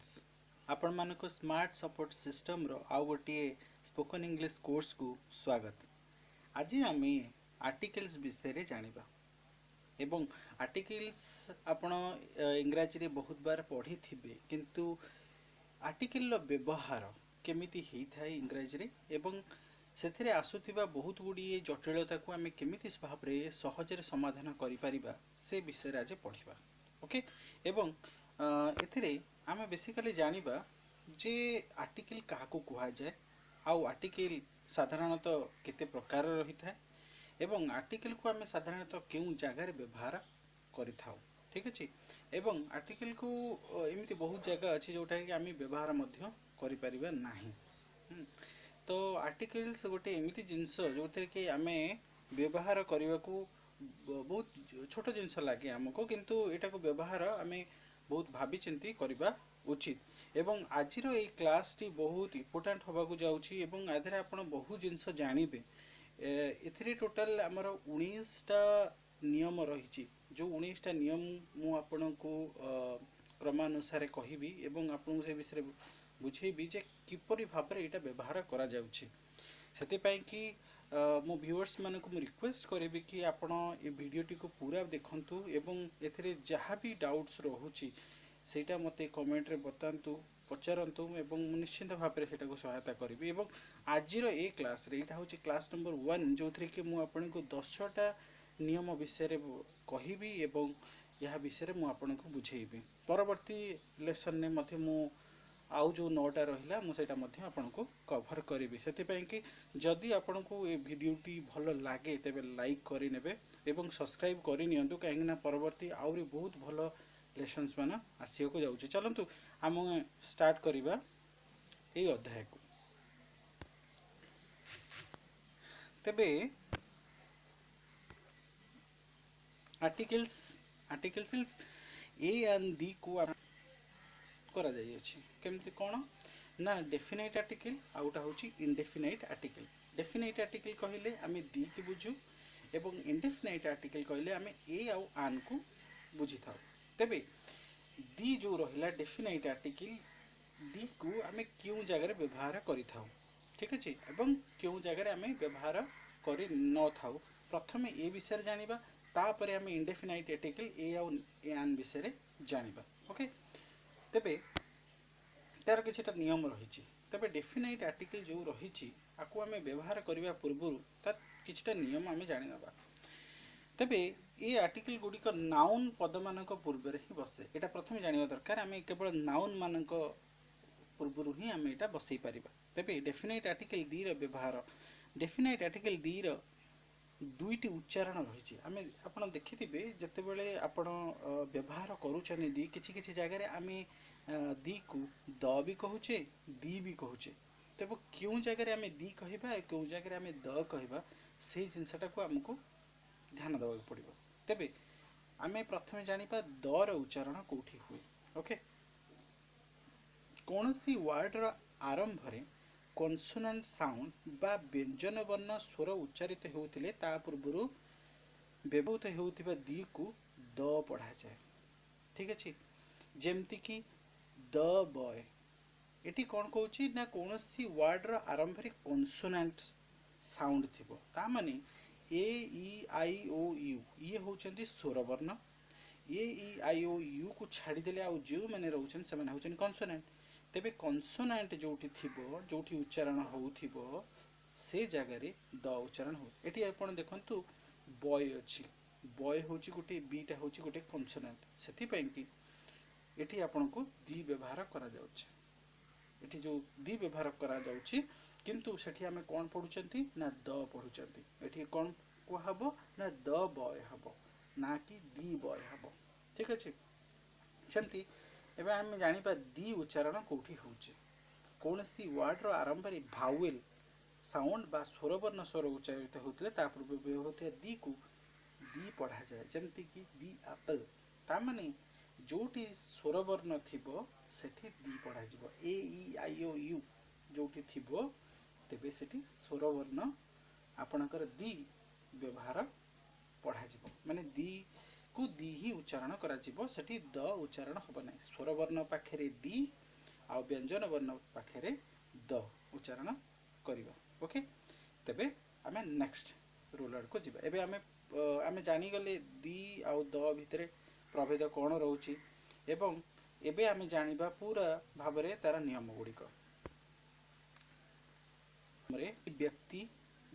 Friends आपण मानको smart support system रो आउ गोटे स्पोकन इंग्लिश कोर्स को स्वागत। आज आम आर्टिकल्स विषय रे जानिबा एवं आर्टिकल्स आपण इंग्राजी रे बहुत बार पढ़ी थिबे किंतु आर्टिकल रो व्यवहार केमिति हेई थाए इंग्राजी रे एवं सेथिरे आसुथिबा बहुत गुडी जटिलता को आम केमिति भाव सहज समाधान करि परिबा से विषय आज पढ़िबा। ओके एवं एथिरे आम बेसिकली जानिबा जे आर्टिकल काहाको कुहा जाए आउ आर्टिकल साधारणतः केते प्रकार रही था एवं आर्टिकल को आम साधारणतः केउ जगार व्यवहार करिथाउ। ठीक अछि एवं आर्टिकल को एमिति बहुत जगह अछि जोटा कि आम व्यवहार मध्य करि परिबा नाही। तो आर्टिकल्स गोटे एमिति जिनस जो कि आम व्यवहार करने को बहुत छोट जिनस लगे आमको किंतु एटा को व्यवहार आम बहुत भावी चिंती करबा उचित एवं आज ये क्लास टी बहुत इम्पोर्टेंट होबाकू जाउछि एवं आधरे आपण बहुत जिनस जानिबे। एथिरे टोटल आमर 19टा नियम रही जो 19टा नियम मु आपनको क्रमानुसार कहिबी एवं आपन से विषय बुझेबी जे किपरि भाबरे एटा व्यवहार करा जाउछि। सेति पई कि मो व्यूअर्स मानको मु रिक्वेस्ट करेबी कि आपण ए वीडियोटी को पूरा देखंतु एवं एथिरे जहाँ भी डाउट्स रहुछि सेटा मते कमेंट रे बतांतु पचारंतु एवं निश्चित भाव में सेटा को सहायता करी एवं आज ए क्लास रे एटा होछि क्लास नंबर 1 जो थरे कि मु आपन को 10टा नियम विषय रे कहिबी एवं यह विषय रे मु आपन को बुझेइबी। परवर्ती लेसन ने मते मु आउ जो 9टा रहिला मु सेटा मते आपन को कवर करिवि। सेति पई कि जदि आपन को ए वीडियोटी भलो लागे तेबे लाइक करि नेबे एवं सब्सक्राइब करि नियंतु काहे ना परवर्ती आउरी बहुत भलो लेसन्स मान आसिया को जाउछि। चलंतु आम स्टार्ट करिबा ए अध्याय को। तेबे आर्टिकल्स ए एंड दी को करा जाय अछि केमति कोन ना डेफिनाइट आर्टिकल आउटा होछि इनडेफिनाइट आर्टिकल। डेफिनाइट आर्टिकल कहिले आमे दी के बुझू एवं इनडेफिनाइट आर्टिकल कहिले आमे ए आउ आन को बुझी थाउ। तेबे दी जो रहिला डेफिनाइट आर्टिकल दी को आमे क्यों जगह व्यवहार करि थाउ। ठीक अछि एवं क्यों जगह आमे व्यवहार करि न थाउ प्रथमे ए विषय जानिबा तापरे आमे इनडेफिनाइट आर्टिकल ए आउ ए आन विषय जानिबा। ओके तेबे तार किछटा नियम रही तेबे डेफिनाइट आर्टिकल जो रही आकु आमे व्यवहार करबा पूर्व तार किछटा नियम आमे जानि नबा। तेबे ये आर्टिकल गुड़िक नाउन पद मानक पूर्व ही बसे एटा प्रथम जानिबा दरकार आमे केवल नाउन मानक पूर्व ही आमे एटा बसई परिबा। तेबे डेफिनाइट आर्टिकल दी रो व्यवहार डेफिनाइट आर्टिकल दी रो दुईटी उच्चारण रही आमे आपण देखिथिबे जतेबेले आपण व्यवहार करूछनी दी किछि किछि जगह रे आमे दी को द भी कहूचे दी भी कहूचे। तेबे क्यों जगह रे आमे दी कहिबा क्यों जगह रे आमे द कहिबा से जिनसटा को हमको ध्यान देवा पड़ो। तेबे आमे प्रथमे जानिबा द रो उच्चारण कोठी हुए। ओके कोनसी वर्ड रो आरंभ रे कॉन्सोनेंट साउंड बा व्यंजन वर्ण स्वर उच्चारित होउतिले ता पूर्वरु व्यवहृत होउतिबा दी को द पढ़ा जाए। ठीक अछि जेमति कि द बॉय एटी कोन कहउची ना कोनसी वर्ड रो आरंभ रे कॉन्सोनेंट साउंड थिबो ता माने ए ई आई ओ यू ये होचंती स्वर वर्ण ए ई आई ओ यू को छाड़ी देले आ जो माने रहउछन से माने होचन कॉन्सोनेंट। तेबे कॉन्सोनेंट जोठी थिबो जोठी उच्चारण होउथिबो से जगह रे द उच्चारण हो। एटी आपण देखंतु बॉय अछि बॉय होची गोटे बीटा होची गोटे कॉन्सोनेंट सेति पई कि एटी आपण को दी व्यवहार करा जाउछ। एटी जो दी व्यवहार करा जाउछि किंतु सेठी आमे कोन पढुचंती ना द पढुचंती एठी कोन को हबो ना द बॉय हबो ना कि दी बॉय हबो। ठीक अछि सेमती एबे आमे जानि पा दी उच्चारण कोठी होउछि कोनसी वर्ड रो आरंभ रे भावेल साउंड बा स्वर वर्ण स्वर उच्चारित होतले ता पूर्व होते दी को दी पढ़ा जाए जेमति कि दी एप्पल ता माने जोटी स्वर वर्ण थिबो सेठी दी पढ़ा जिवो ए ई आई ओ यू जोटी थिबो तेबे सेठी स्वर वर्ण आपणकर दी व्यवहार पढ़ा जिवो माने दी को दी ही उच्चारण करा जिवो सेठी द उच्चारण होबो नै स्वर वर्ण पाखरे दी आ व्यंजन वर्ण पाखे द उच्चारण करवा। ओके, तेबे आमे नेक्स्ट रूल आड़ को जीवा। एबे आमे जानीगले दी आउ द भितर प्रभेद कौन रोची एवं एबे आमे जानिबा पूरा भाबरे तार नियम गुड़िक। व्यक्ति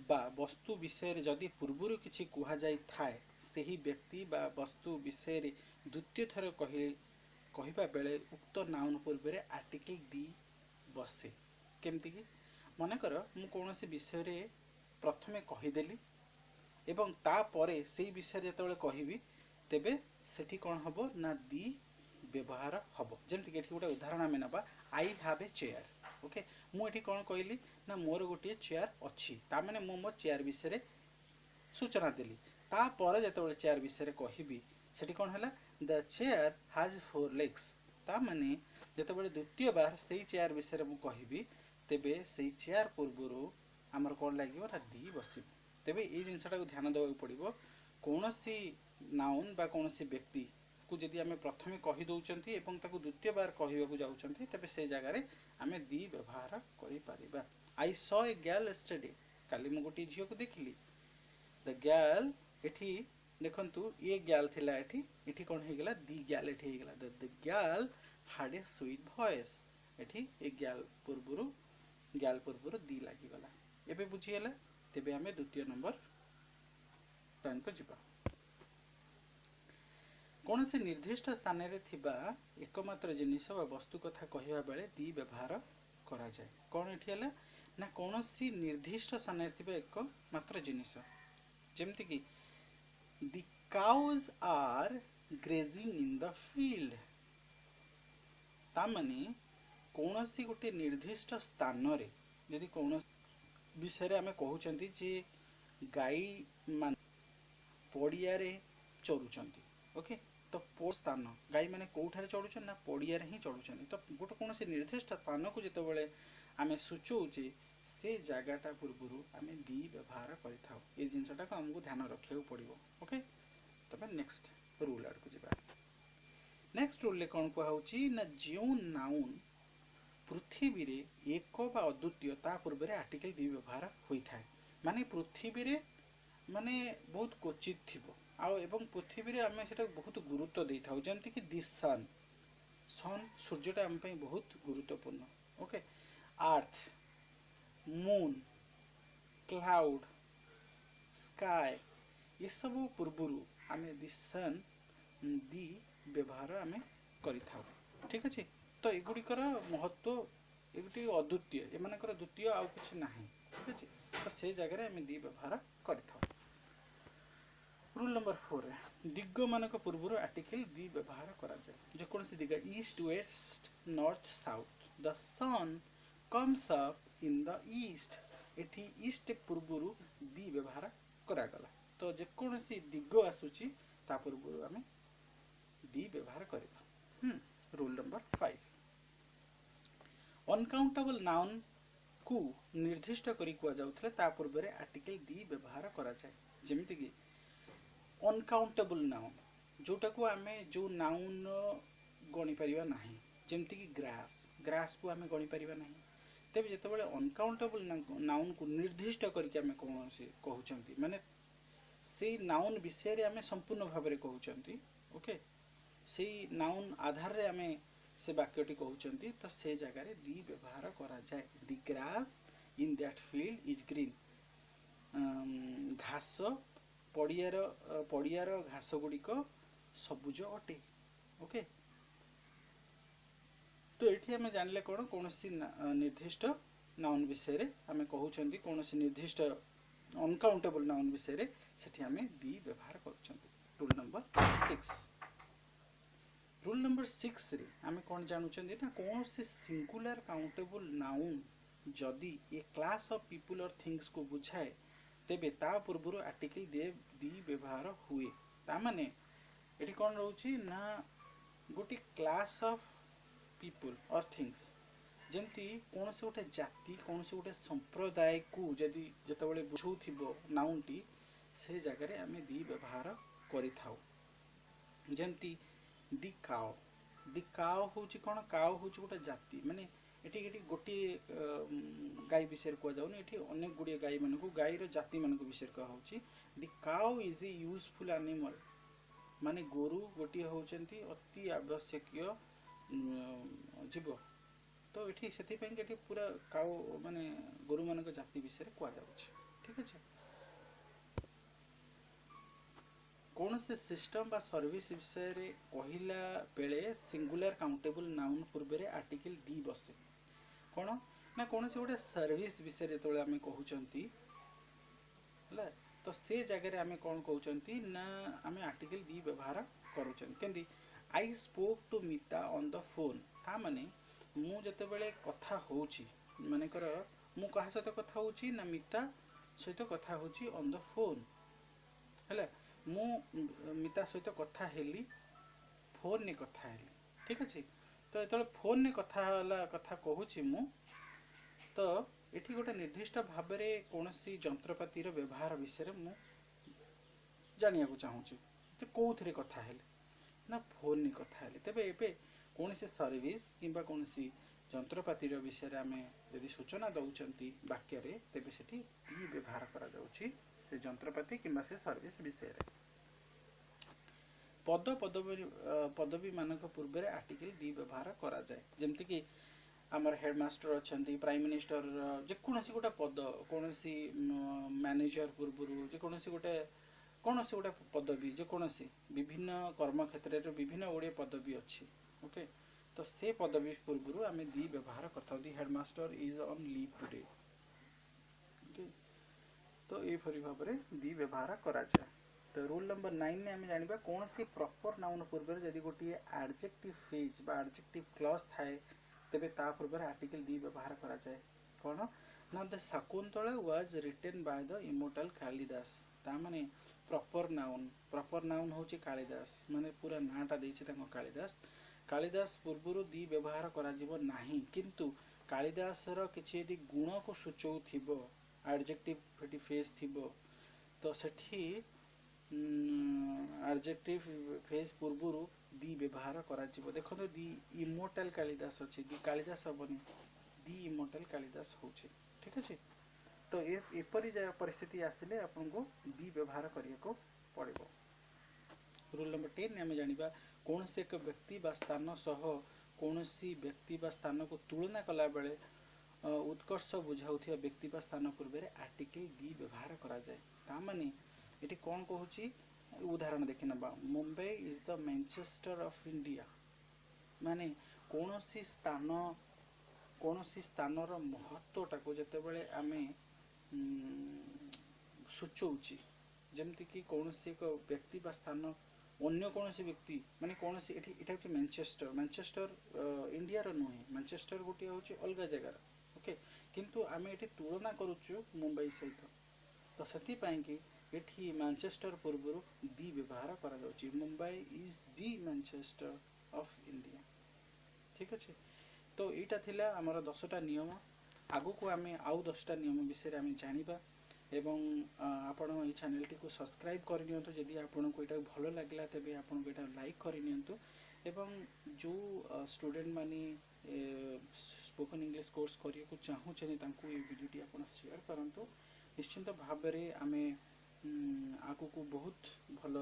बा वस्तु विषय जदि पूर्वर किछि कुहा जाई थाए सेही व्यक्ति बा वस्तु विषय द्वितीय थर कहवा बेले उक्त नाउन पूर्व आर्टिकल दी बसे। केमती कि मनकर मु कौनसी विषय रे प्रथमे कहीदेली एवं तापरे से विषय जिते कहबी तेबे सेठी कौन हम ना दी व्यवहार हम। जमती कि गोटे उदाहरण आम ना आई हाव ए चेयर। ओके, मुझे कौन कहली ना मोर गोटे चेयर अच्छी ताने मो चेयर विषय सूचना देली तापर जो चेयर विषय कहबी सेठी कौन है द चेयर हाज 4 legs ताने जिते द्वितीय बार से चेयर विषय मुझे कहबी तेबे से चेयर पूर्वर आमर कौन लगे ना दी बस। तेबे ये जिनसा ध्यान देवा पड़ो कौन सी नाउन बा कौन सी व्यक्ति को जदि आम प्रथमे कहीदे एवं द्वितीय बार कहवाक जाऊँच तेबे से जगार आम दी व्यवहार कर। I saw a girl yesterday काली मु गोटे झील को देखिली द गर्ल एठी देखंतु ये गर्ल थिला एठी कौन हो गला दी गर्ल एठी हो गला the girl had a sweet voice एठी ए गर्ल पूर्वर दी लगी गला। एबे बुझीगला तेबे आमे द्वितीय नंबर टाइम को जीवा। कौन से निर्दिष्ट स्थान रे थिबा एकमात्र जिनिस वा वस्तु कथा कहवा बेले दी व्यवहार करा जाए। कौन एठी हला ना कौन सी निर्दिष्ट स्थान रे थिबा एकमात्र जिनिस जेमति कि the cows are grazing in the field तामाने कौन सी गोटे निर्दिष्ट स्थान रे यदि कौन विषय आम कहते जे गाई मान पड़िया चरुचंती। ओके, तो स्थान गाई मैंने कौठार चढ़ुन ना पड़िया ही चढ़ुं तो गोटे कौन से निर्दिष्ट स्थान को जिते आम सूचौचे से जगटा पूर्व आम दी व्यवहार कर जिनसा को आमको ध्यान रखा पड़ो। ओके, तब नेक्स्ट रूल आड़ को जीवा। नेक्स्ट रूल कौन कहुची ना जो नाउन पृथ्वी रे एक बा अद्वितीय ता पूर्व आर्टिकल दी व्यवहार होता है माने पृथ्वी रे माने बहुत क्वचित थिबो आउ एवं पृथ्वी रे आमे सेटा बहुत गुरुत्व दे थाउ जेमति कि दिस सन सन सूर्यटा आम पई बहुत गुरुत्वपूर्ण। Okay, earth moon cloud sky ये सब पूर्वरु आमे दिस सन दी व्यवहार आमे करि थाउ। ठीक अछि, तो एगुड़िकर महत्व ये अद्वितीय एमानकर द्वितीय आउ किछि नाही। ठीक अछि, तो से जगह आम दी व्यवहार कर। रूल नंबर 4 दिग मानक पूर्व आर्टिकल दी व्यवहार करा जाए। जो कौन सी दिग east west north south the sun comes up in the east एठी ईस्ट पूर्व दी व्यवहार करागला तो जेकोसी दिग आसूची ता पूर्व आम दी व्यवहार करबा। रूल नंबर 5 अनकाउंटेबल नाउन को निर्दिष्ट करी कुआ जाउथले ता पूर्व रे आर्टिकल दी व्यवहार करा जाए। जेमिति कि अनकाउंटेबल नाउन जोटा को आमे जो नाउन गणी परिबा नाही जेमिति कि ग्रास को आमे गणी परिबा नाही तेबे जेतेबेले अनकाउंटेबल नाउन को निर्दिष्ट करके आमे कोन से कहउचंती माने से नाउन विषय रे आमे संपूर्ण भाव रे कहउचंती। ओके, से नाउन आधार रे आमे से वाक्यटी कहउचंती तो से जगह रे दी व्यवहार करा जाए। The grass in that field is green घास पड़ियार घास गुड़िक सबुज अटे। ओके, तो ये आम जानले कौन कौन सी निर्दिष्ट नाउन विषय रे आम कहउचंती कौन सी निर्दिष्ट अनकाउंटेबल नाउन विषय रे सेठी आम दी व्यवहार करूचंती। रूल नंबर 6 रे आम कौन जानुचंती ना कौन सी सिंगुलर काउंटेबल नाउन जदि ए क्लास ऑफ पीपल और थिंग्स को बुझाए तेबे ता पूर्व आर्टिकल दी व्यवहार हुए। ता माने एठी कौन रहउची ना गोटी क्लास ऑफ पीपल और थिंग्स जेमती कौन से गोटे जाति कौन से गोटे संप्रदाय को जदि जतबेले बुझौथिबो नाउनटी से जगह रे आमे दी व्यवहार करि थाउ। जेमती दी काउ ଦି काव होची कोन काव होची गोटे जाति माने एठी गोटे गाय विषय को जाउनी एठी अनेक गुडिया गाय मन को गाय रो जाति मन को विषय कहा होची दी काव इज ए यूजफुल एनिमल माने गोरु गोटी होचंती अति आवश्यकीय जीव तो एठी सेति पे एठी पूरा काव माने गोरु मन को जाति विषय को जाउची ठीक अछि कौन से सिस्टम बा सर्विस विषय रे कहिला बेले सिंगुलर काउंटेबल नाउन पूर्व आर्टिकल दी बसे कौन ना कौन से गोटे सर्विस विषय जो आम कहते है तो से जगह आम कौन कहते ना आम आर्टिकल दी व्यवहार करुँच आई स्पोक टू मिता ऑन द फोन ता माने मु जते बेले कथा होची मानेकर मु कहा सहित कथा होची ना मिता सहित कथा होची ऑन द फोन है मु मिता सहित कथा हेली फोन ने कथा हेली ठीक अच्छे तो ये फोन ने कथा कहूँ मु तो ये गोटे निर्दिष्ट भाव में कौन सी जंत्रपातिर व्यवहार विषय मु जानिया को चाहूँगी तो कौन कथा हेली ना फोन ने कथा हेली तेबे एबे कौन सी सर्विस किंबा कौन सी जंत्रपातिर विषय आम यदि सूचना दौरान वाक्य तेबे सेठी दी व्यवहार करा जाउछि से जंत्रपाति किंबा से सर्विस विषय पद पदवी मानक पूर्व आर्टिकल दी व्यवहार करा जाए जमती कि आमर हेडमास्टर अच्छा प्राइम मिनिस्टर जेकोसी गोटे पद कौन मैनेजर पूर्व जेकोसी गोटे कौन से गोटे पदवी जेकोसी विभिन्न कर्म क्षेत्र में विभिन्न गुड़े पदवी अच्छी ओके तो से पदवी पूर्व आम दी व्यवहार करता the headmaster is on leave today तो यहपरी भाव में दी व्यवहार करा जाए तो रूल नंबर 9 ने आम जाना कौन सी प्रॉपर नाउन पूर्व जदि गोटे एडजेक्टिव फ्रेज बा एडजेक्टिव क्लॉज थाए तेबे ता पूर्व आर्टिकल दी व्यवहार करा जाए कौन ना the Shakuntala was written by the immortal Kalidas ता माने प्रॉपर नाउन होची कालिदास माने पूरा नाटा देछि ताको कालिदास कालिदास पूर्व दी व्यवहार करा जीवो नाही किंतु कालिदास रो किछि यदि गुण को सूचौ थिबो एडजेक्टिव फेटी फेज थिबो तो सेठी एडजेक्टिव फेज पूर्व दी व्यवहार करा जीवो देखो दी इमोर्टल कालिदास अच्छे दी कालिदास हेनी दी इमोर्टल कालिदास होचे ठीक अच्छे तो एपरी परिस्थिति आसिले आपन को दी व्यवहार करिया को पड़िबो रूल नंबर 10 आम जानिबा कौन से एक व्यक्ति बा स्थान सह कौन सी व्यक्ति बा स्थान को तुलना कला बेले उत्कर्ष बुझाउथिया व्यक्ति बा स्थान पूर्व आर्टिकल दी व्यवहार करा जाए ता माने एटी कौन कहूची उदाहरण देखि नबा Mumbai is the Manchester of India माने कौन सी स्थान रो महत्वटा को जते बेले आमे सूचौची जमती कि कौन सी एक व्यक्ति बा स्थान अन्य कौन सी व्यक्ति माने कौन सी एटा मैनचेस्टर इंडिया रो नुहे मैनचेस्टर गोटे होची अलग जगह ओके किंतु आमे एटी तुलना करूछु मुंबई सहित तो सेति पई कि एठी मैनचेस्टर पूर्व दी व्यवहार करा जाउची Mumbai is the Manchester of India ठीक अच्छे तो यहाँ थिला आमर 10टा नियम आगु को आम आउ 10टा नियम विषय आम जानिबा एवं आपण ये चैनल टी को सब्सक्राइब करनियंतु यदि आपन को एटा भलो लागला तबे आपन को एटा लाइक करनियंतु एवं जो स्टूडेंट मानी स्पोकन इंग्लिश कोर्स करिया को चाहूछन तांको ये वीडियो टी आपण शेयर करंतु निश्चित भाव में आम आगु को बहुत भल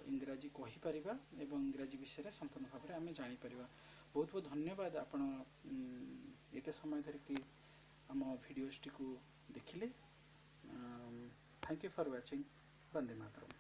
इंग्राजी कहि परिबा एवं इंग्राजी विषय संपूर्ण भाव में आम जानि परिबा बहुत बहुत धन्यवाद आपण एते समय धरिकी आम भिडियोस टी को देखिले thank you for watching Vande Mataram.